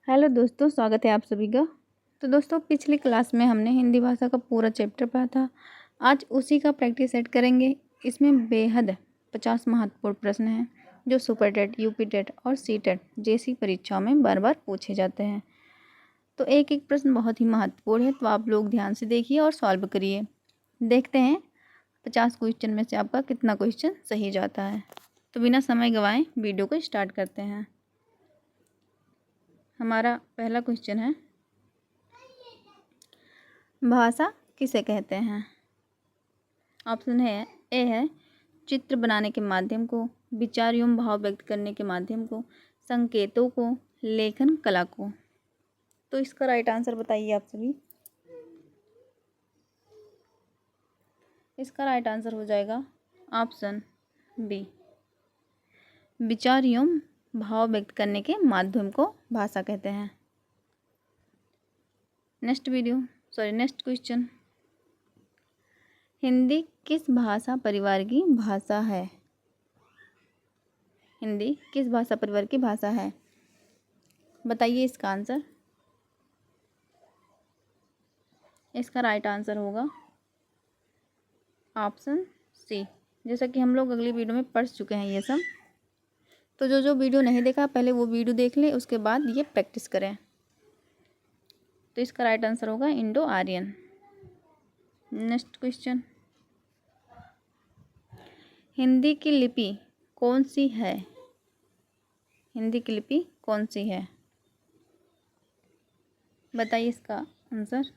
Hello दोस्तों, स्वागत है आप सभी का। तो दोस्तों, पिछली क्लास में हमने हिंदी भाषा का पूरा चैप्टर पढ़ा था। आज उसी का प्रैक्टिस सेट करेंगे। इसमें बेहद 50 महत्वपूर्ण प्रश्न हैं जो सुपर टेट, यूपी टेट और सी टेट जैसी परीक्षाओं में बार बार पूछे जाते हैं। तो एक एक प्रश्न बहुत ही महत्वपूर्ण है, तो आप लोग ध्यान से देखिए और सॉल्व करिए। देखते हैं 50 क्वेश्चन में से आपका कितना क्वेश्चन सही जाता है। तो बिना समय गंवाएं वीडियो को स्टार्ट करते हैं। हमारा पहला क्वेश्चन है, भाषा किसे कहते हैं। ऑप्शन है ए है चित्र बनाने के माध्यम को, विचार एवं भाव व्यक्त करने के माध्यम को, संकेतों को, लेखन कला को। तो इसका राइट आंसर बताइए आप सभी। इसका राइट आंसर हो जाएगा ऑप्शन बी, विचार एवं भाव व्यक्त करने के माध्यम को भाषा कहते हैं। नेक्स्ट क्वेश्चन, हिंदी किस भाषा परिवार की भाषा है। हिंदी किस भाषा परिवार की भाषा है, बताइए इसका आंसर। इसका राइट आंसर होगा ऑप्शन सी। जैसा कि हम लोग अगली वीडियो में पढ़ चुके हैं ये सब, तो जो वीडियो नहीं देखा पहले वो वीडियो देख लें, उसके बाद ये प्रैक्टिस करें। तो इसका राइट आंसर होगा इंडो आर्यन। नेक्स्ट क्वेश्चन, हिंदी की लिपि कौन सी है। हिंदी की लिपि कौन सी है, बताइए इसका आंसर।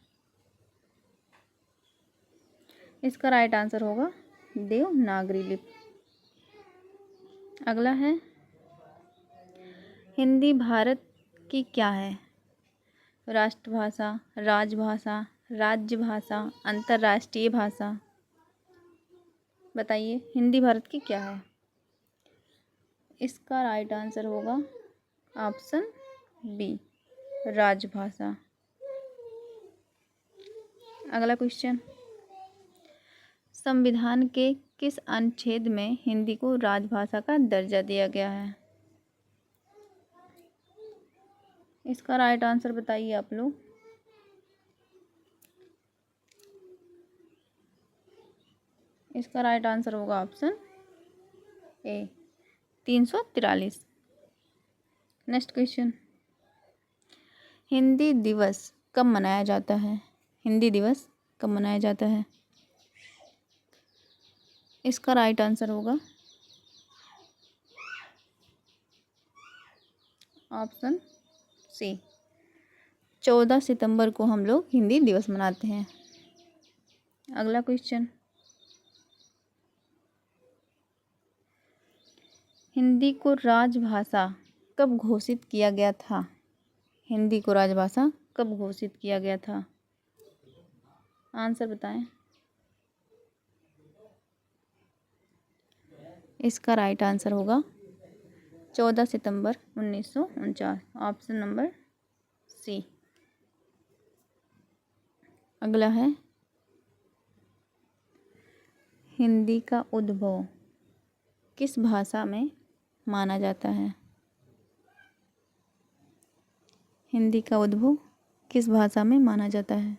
इसका राइट आंसर होगा देवनागरी लिपि। अगला है, हिंदी भारत की क्या है। राष्ट्रभाषा, राजभाषा, राज्य भाषा, अंतर्राष्ट्रीय भाषा। बताइए हिंदी भारत की क्या है। इसका राइट आंसर होगा ऑप्शन बी, राजभाषा। अगला क्वेश्चन, संविधान के किस अनुच्छेद में हिंदी को राजभाषा का दर्जा दिया गया है। इसका राइट आंसर बताइए आप लोग। इसका राइट आंसर होगा option A, 343। Next question, Hindi दिवस कब मनाया जाता है। हिंदी दिवस कब मनाया जाता है। इसका राइट आंसर होगा ऑप्शन सी, 14 सितंबर को हम लोग हिंदी दिवस मनाते हैं। अगला क्वेश्चन, हिंदी को राजभाषा कब घोषित किया गया था। हिंदी को राजभाषा कब घोषित किया गया था, आंसर बताएं। इसका राइट आंसर होगा 14 सितंबर 1949, ऑप्शन नंबर सी। अगला है, हिंदी का उद्भव किस भाषा में माना जाता है। हिंदी का उद्भव किस भाषा में माना जाता है।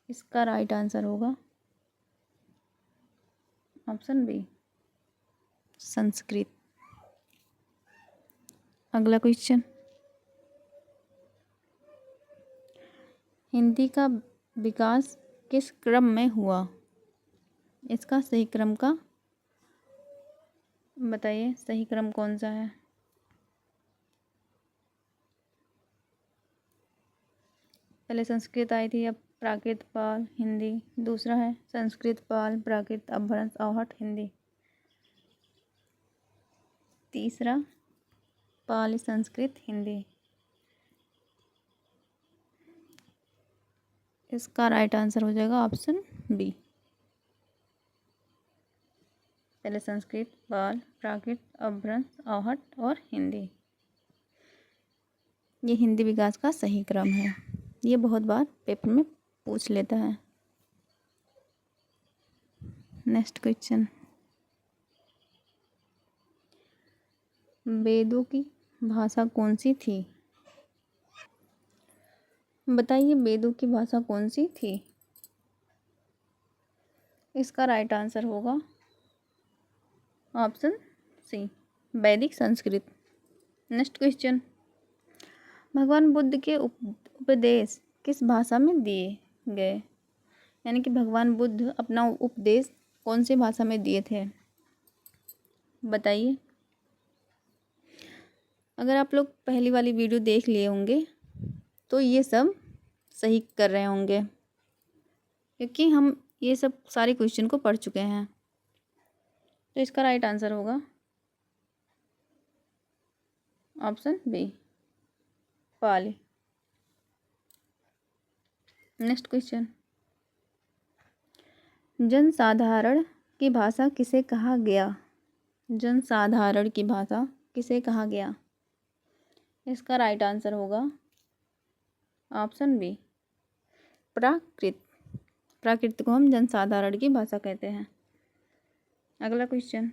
इसका राइट आंसर होगा ऑप्शन बी, संस्कृत। अगला क्वेश्चन, हिंदी का विकास किस क्रम में हुआ। इसका सही क्रम का बताइए, सही क्रम कौन सा है। पहले संस्कृत आई थी, अब प्राकृत, पाल, हिंदी। दूसरा है संस्कृत, पाल, प्राकृत, अपभ्रंश, आहट, हिंदी। तीसरा पाली, संस्कृत, हिंदी। इसका राइट आंसर हो जाएगा ऑप्शन बी, पहले संस्कृत, पाल, प्राकृत, अपभ्रंश, आहट और हिंदी। ये हिंदी विकास का सही क्रम है। ये बहुत बार पेपर में पूछ लेता है। नेक्स्ट क्वेश्चन, वेदों की भाषा कौन सी थी? बताइए वेदों की भाषा कौन सी थी? इसका राइट आंसर होगा ऑप्शन सी, वैदिक संस्कृत। नेक्स्ट क्वेश्चन, भगवान बुद्ध के उपदेश किस भाषा में दिए गए? यानी कि भगवान बुद्ध अपना उपदेश कौन सी भाषा में दिए थे? बताइए। अगर आप लोग पहली वाली वीडियो देख लिए होंगे तो ये सब सही कर रहे होंगे, क्योंकि हम ये सब सारे क्वेश्चन को पढ़ चुके हैं। तो इसका राइट आंसर होगा ऑप्शन बी, पाली। नेक्स्ट क्वेश्चन, जनसाधारण की भाषा किसे कहा गया? जनसाधारण की भाषा किसे कहा गया? इसका राइट आंसर होगा ऑप्शन बी, प्राकृत। प्राकृत को हम जनसाधारण की भाषा कहते हैं। अगला क्वेश्चन,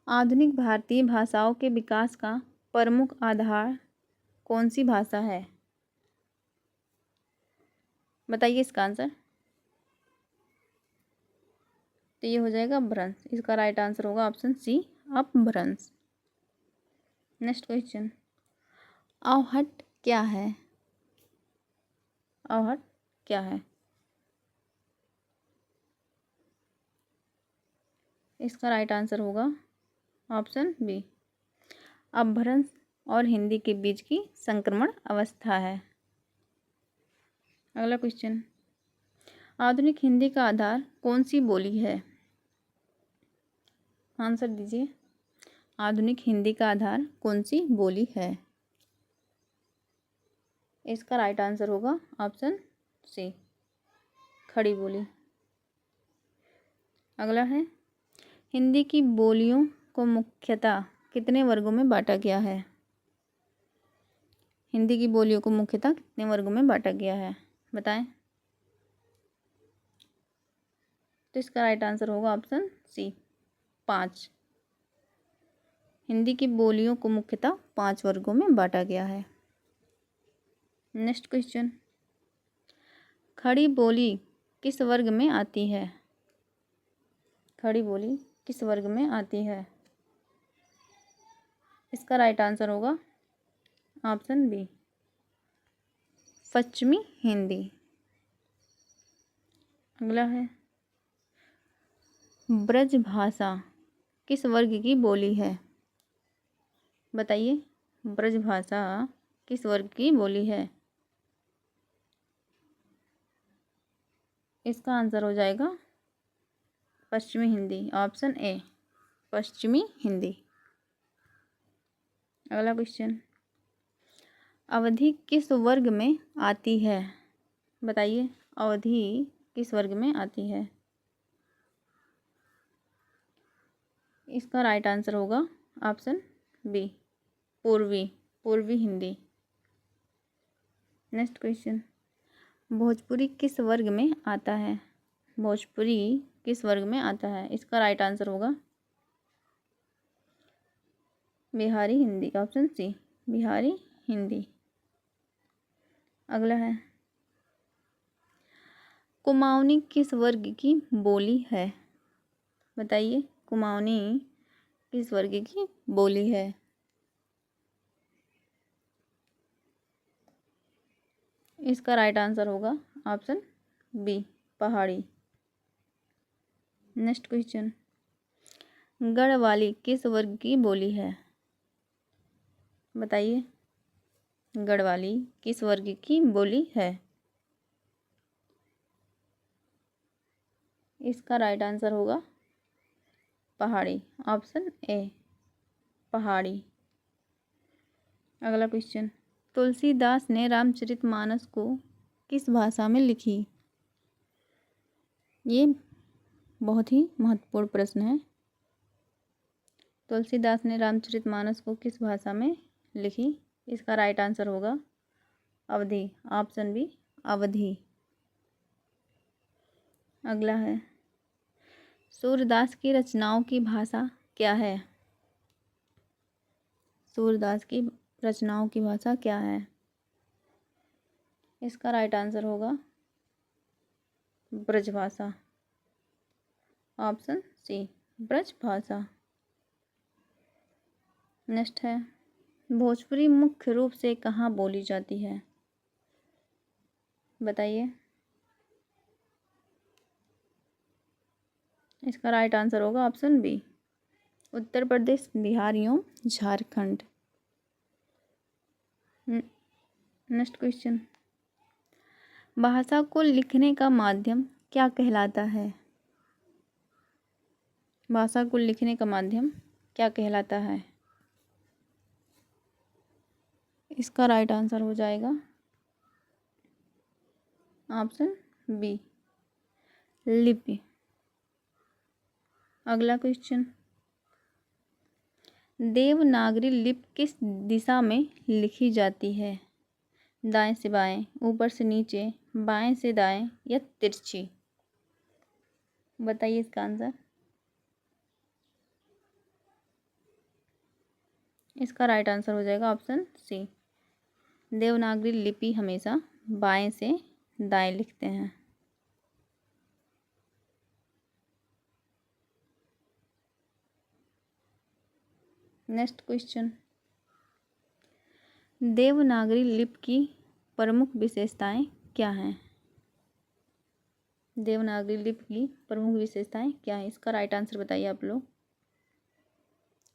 आधुनिक भारतीय भाषाओं के विकास का प्रमुख आधार कौन सी भाषा है? बताइए इसका आंसर। तो ये हो जाएगा अपभ्रंश। इसका राइट आंसर होगा ऑप्शन सी, अपभ्रंश। नेक्स्ट क्वेश्चन, अवहट क्या है? अवहट क्या है? इसका राइट आंसर होगा ऑप्शन बी, अपभ्रंश और हिंदी के बीच की संक्रमण अवस्था है। अगला क्वेश्चन, आधुनिक हिंदी का आधार कौन सी बोली है? आंसर दीजिए। आधुनिक हिंदी का आधार कौन सी बोली है? इसका राइट आंसर होगा ऑप्शन सी, खड़ी बोली। अगला है, हिंदी की बोलियों को मुख्यतः कितने वर्गों में बांटा गया है? हिंदी की बोलियों को मुख्यतः कितने वर्गों में बांटा गया है? बताएं। तो इसका राइट आंसर होगा ऑप्शन सी, 5। हिंदी की बोलियों को मुख्यतः 5 वर्गों में बांटा गया है। नेक्स्ट क्वेश्चन, खड़ी बोली किस वर्ग में आती है? खड़ी बोली किस वर्ग में आती है? इसका राइट आंसर होगा ऑप्शन बी, पश्चिमी हिंदी। अगला है, ब्रज भाषा किस वर्ग की बोली है? बताइए, ब्रज भाषा किस वर्ग की बोली है? इसका आंसर हो जाएगा पश्चिमी हिंदी, ऑप्शन ए, पश्चिमी हिंदी। अगला क्वेश्चन, अवधि किस वर्ग में आती है? बताइए, अवधि किस वर्ग में आती है? इसका राइट आंसर होगा ऑप्शन बी, पूर्वी, पूर्वी हिंदी। नेक्स्ट क्वेश्चन, भोजपुरी किस वर्ग में आता है? भोजपुरी किस वर्ग में आता है? इसका राइट आंसर होगा बिहारी हिंदी, ऑप्शन सी, बिहारी हिंदी। अगला है, कुमाऊनी किस वर्ग की बोली है? बताइए, कुमाऊनी किस वर्ग की बोली है? इसका राइट आंसर होगा ऑप्शन बी, पहाड़ी। नेक्स्ट क्वेश्चन, गढ़वाली किस वर्ग की बोली है? बताइए, गढ़वाली किस वर्ग की बोली है? इसका राइट आंसर होगा पहाड़ी, ऑप्शन ए, पहाड़ी। अगला क्वेश्चन, तुलसीदास ने रामचरितमानस को किस भाषा में लिखी? ये बहुत ही महत्वपूर्ण प्रश्न है। तुलसीदास ने रामचरितमानस को किस भाषा में लिखी? इसका राइट आंसर होगा अवधी, ऑप्शन बी, अवधी। अगला है, सूरदास की रचनाओं की भाषा क्या है? सूरदास की रचनाओं की भाषा क्या है? इसका राइट आंसर होगा Brajbhasha, option C Brajbhasha. Next है, भोजपुरी मुख्य रूप से कहाँ बोली जाती है? बताइए। इसका राइट आंसर होगा ऑप्शन बी उत्तर प्रदेश, बिहार एवं झारखंड। नेक्स्ट क्वेश्चन, भाषा को लिखने का माध्यम क्या कहलाता है? भाषा को लिखने का माध्यम क्या कहलाता है? इसका राइट आंसर हो जाएगा ऑप्शन बी लिपि। अगला क्वेश्चन, देवनागरी लिपि किस दिशा में लिखी जाती है? दाएं से बाएं, ऊपर से नीचे, बाएं से दाएं या तिरछी? बताइए इसका आंसर। इसका राइट आंसर हो जाएगा ऑप्शन सी देवनागरी लिपि हमेशा बाएं से दाएं लिखते हैं। नेक्स्ट क्वेश्चन, देवनागरी लिपि की प्रमुख विशेषताएं क्या हैं? देवनागरी लिपि की प्रमुख विशेषताएं क्या हैं? इसका राइट आंसर बताइए आप लोग।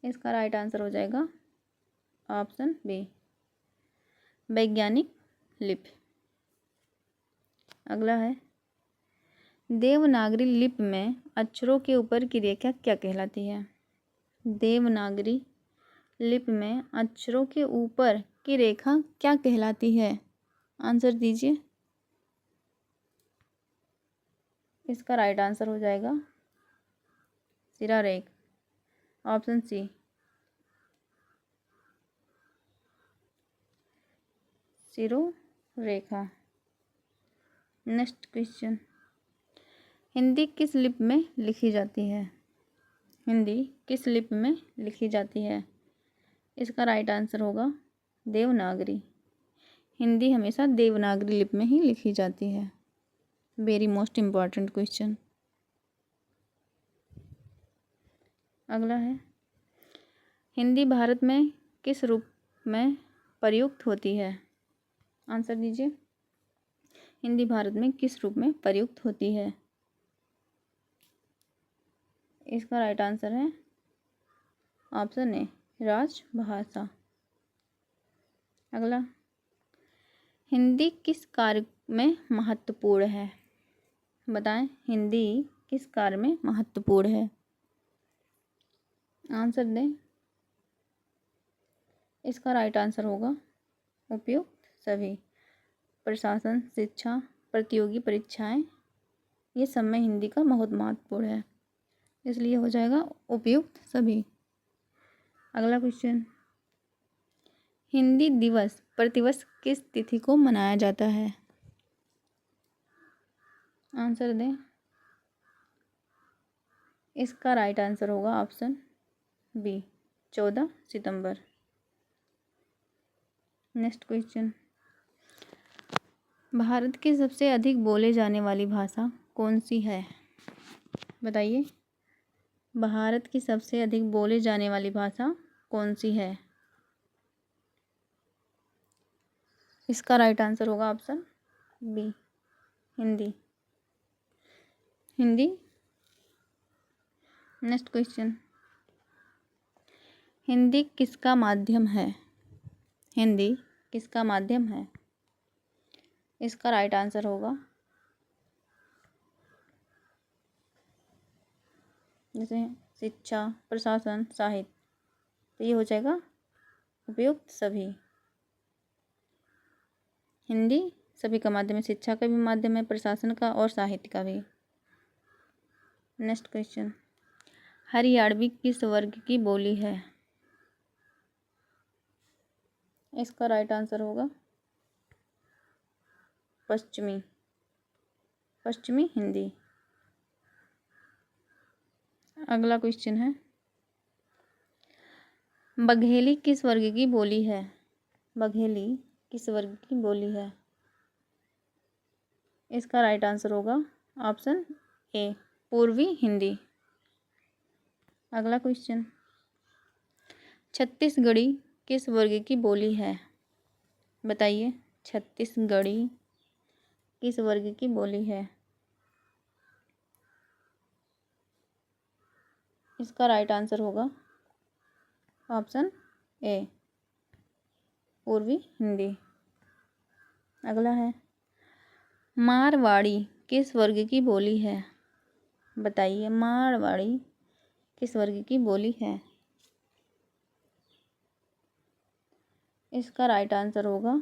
इसका राइट आंसर हो जाएगा ऑप्शन बी वैज्ञानिक लिपि। अगला है, देवनागरी लिपि में अक्षरों के ऊपर की रेखा क्या कहलाती है? देवनागरी लिपि में अक्षरों के ऊपर की रेखा क्या कहलाती है? आंसर दीजिए। इसका राइट आंसर हो जाएगा शिलारेख, ऑप्शन सी शिरोरेखा। नेक्स्ट क्वेश्चन, हिंदी किस लिपि में लिखी जाती है? हिंदी किस लिपि में लिखी जाती है? इसका राइट आंसर होगा देवनागरी। हिंदी हमेशा देवनागरी लिपि में ही लिखी जाती है। Very most important question. अगला है, हिंदी भारत में किस रूप में प्रयुक्त होती है? आंसर दीजिए। हिंदी भारत में किस रूप में प्रयुक्त होती है? इसका राइट आंसर है ऑप्शन ए राजभाषा। अगला, हिंदी किस कार्य में महत्वपूर्ण है? बताएं, हिंदी किस कार्य में महत्वपूर्ण है? आंसर दें। इसका राइट आंसर होगा उपयुक्त सभी। प्रशासन, शिक्षा, प्रतियोगी परीक्षाएं, ये सब में हिंदी का बहुत महत्वपूर्ण है, इसलिए हो जाएगा उपयुक्त सभी। अगला क्वेश्चन, हिंदी दिवस प्रतिवर्ष किस तिथि को मनाया जाता है? आंसर दें। इसका राइट आंसर होगा ऑप्शन बी 14 सितंबर। नेक्स्ट क्वेश्चन, भारत की सबसे अधिक बोले जाने वाली भाषा कौन सी है? बताइए। भारत की सबसे अधिक बोले जाने वाली भाषा कौन सी है? इसका राइट आंसर होगा option B Hindi. Hindi. Next question, Hindi किसका माध्यम है? हिंदी किसका माध्यम है? इसका राइट आंसर होगा, जैसे शिक्षा, प्रशासन, साहित्य, तो ये हो जाएगा उपयुक्त सभी। हिंदी सभी का माध्यम है, शिक्षा का भी माध्यम है, प्रशासन का और साहित्य का भी। नेक्स्ट क्वेश्चन, हरियाणवी किस वर्ग की बोली है? इसका राइट आंसर होगा पश्चिमी, पश्चिमी हिंदी। अगला क्वेश्चन है, बघेली किस वर्ग की बोली है? बघेली किस वर्ग की बोली है? इसका राइट आंसर होगा ऑप्शन ए, पूर्वी हिंदी। अगला क्वेश्चन, छत्तीसगढ़ी किस वर्ग की बोली है? बताइए, छत्तीसगढ़ी किस वर्ग की बोली है? इसका राइट आंसर होगा ऑप्शन ए, पूर्वी हिंदी। अगला है, मारवाड़ी किस वर्ग की बोली है? बताइए, मारवाड़ी किस वर्ग की बोली है? इसका राइट आंसर होगा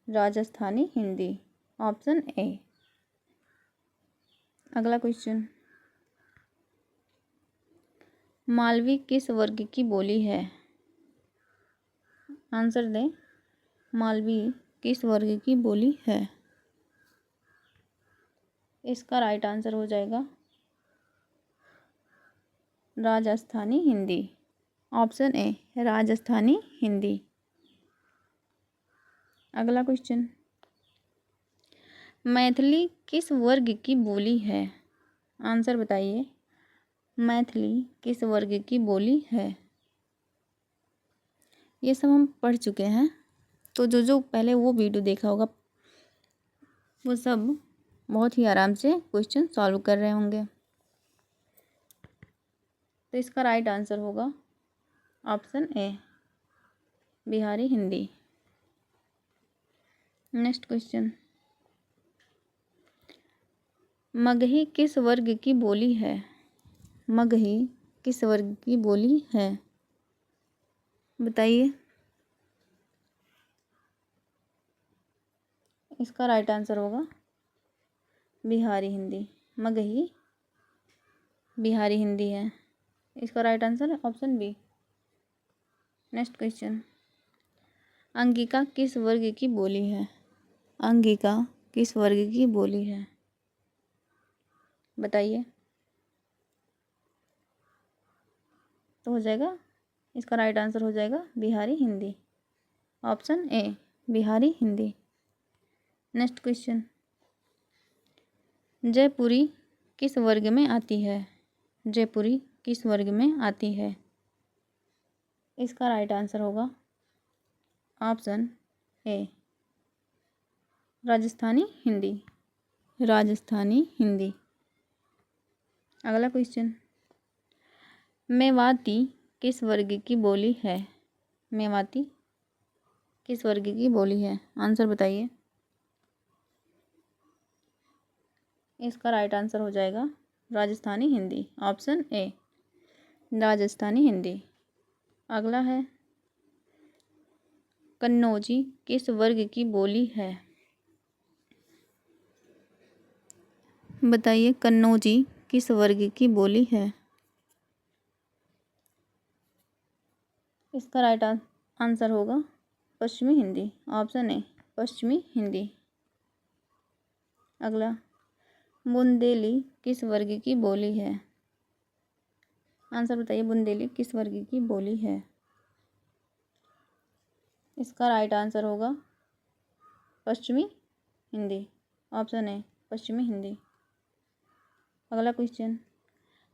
राजस्थानी हिंदी, ऑप्शन ए। अगला क्वेश्चन, मालवी किस वर्ग की बोली है? आंसर दें, मालवी किस वर्ग की बोली है? इसका राइट आंसर हो जाएगा राजस्थानी हिंदी, ऑप्शन ए, राजस्थानी हिंदी। अगला क्वेश्चन, मैथिली किस वर्ग की बोली है? आंसर बताइए, मैथिली किस वर्ग की बोली है? ये सब हम पढ़ चुके हैं, तो जो जो पहले वो वीडियो देखा होगा वो सब बहुत ही आराम से क्वेश्चन सॉल्व कर रहे होंगे। तो इसका राइट आंसर होगा option A, Bihari Hindi. Next question, Magahi किस वर्ग की बोली है? मगही किस वर्ग की बोली है? बताइए, इसका राइट आंसर होगा बिहारी हिंदी। मगही बिहारी हिंदी है, इसका राइट आंसर है option B. Next question, Angika किस वर्ग की बोली है? अंगिका किस वर्ग की बोली है? बताइए, तो हो जाएगा, इसका राइट आंसर हो जाएगा Bihari Hindi, option A, Bihari Hindi. Next question, Jaipuri किस वर्ग में आती है? जयपुरी किस वर्ग में आती है? इसका राइट आंसर होगा ऑप्शन ए, राजस्थानी हिंदी, राजस्थानी हिंदी। अगला क्वेश्चन, मेवाती किस वर्ग की बोली है? मेवाती किस वर्ग की बोली है? आंसर बताइए। इसका राइट आंसर हो जाएगा राजस्थानी हिंदी, ऑप्शन ए, राजस्थानी हिंदी। अगला है, कन्नौजी किस वर्ग की बोली है? बताइए, कन्नौजी किस वर्ग की बोली है? इसका राइट आंसर होगा पश्चिमी हिंदी, ऑप्शन ए, पश्चिमी हिंदी। अगला, बुंदेली किस वर्ग की बोली है? आंसर बताइए, बुंदेली किस वर्ग की बोली है? इसका राइट आंसर होगा पश्चिमी हिंदी, ऑप्शन ए, पश्चिमी हिंदी। अगला क्वेश्चन,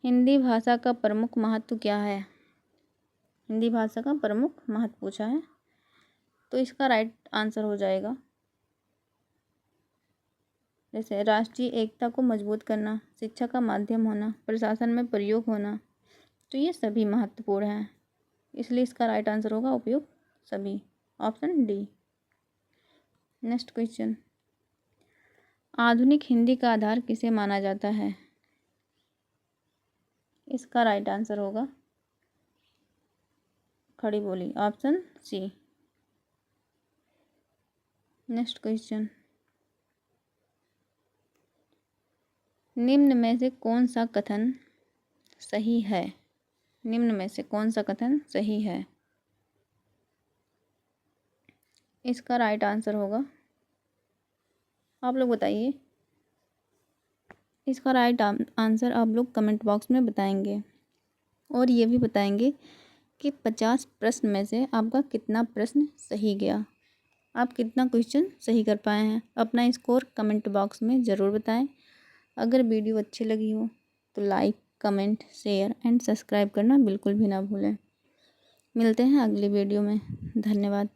हिंदी भाषा का प्रमुख महत्व क्या है? हिंदी भाषा का प्रमुख महत्व पूछा है, तो इसका राइट आंसर हो जाएगा, जैसे राष्ट्रीय एकता को मजबूत करना, शिक्षा का माध्यम होना, प्रशासन में प्रयोग होना, तो ये सभी महत्वपूर्ण हैं, इसलिए इसका राइट आंसर होगा उपयुक्त सभी, ऑप्शन डी। नेक्स्ट क्वेश्चन, आधुनिक हिंदी का आधार किसे माना जाता है? इसका राइट आंसर होगा खड़ी बोली, ऑप्शन सी। नेक्स्ट क्वेश्चन, निम्न में से कौन सा कथन सही है? निम्न में से कौन सा कथन सही है? इसका राइट आंसर होगा, आप लोग बताइए, इसका राइट आंसर आप लोग कमेंट बॉक्स में बताएंगे और ये भी बताएंगे कि 50 प्रश्न में से आपका कितना प्रश्न सही गया, आप कितना क्वेश्चन सही कर पाए हैं। अपना स्कोर कमेंट बॉक्स में ज़रूर बताएं। अगर वीडियो अच्छी लगी हो तो like, comment, share and subscribe करना बिल्कुल भी ना भूलें। मिलते हैं अगली वीडियो में। धन्यवाद।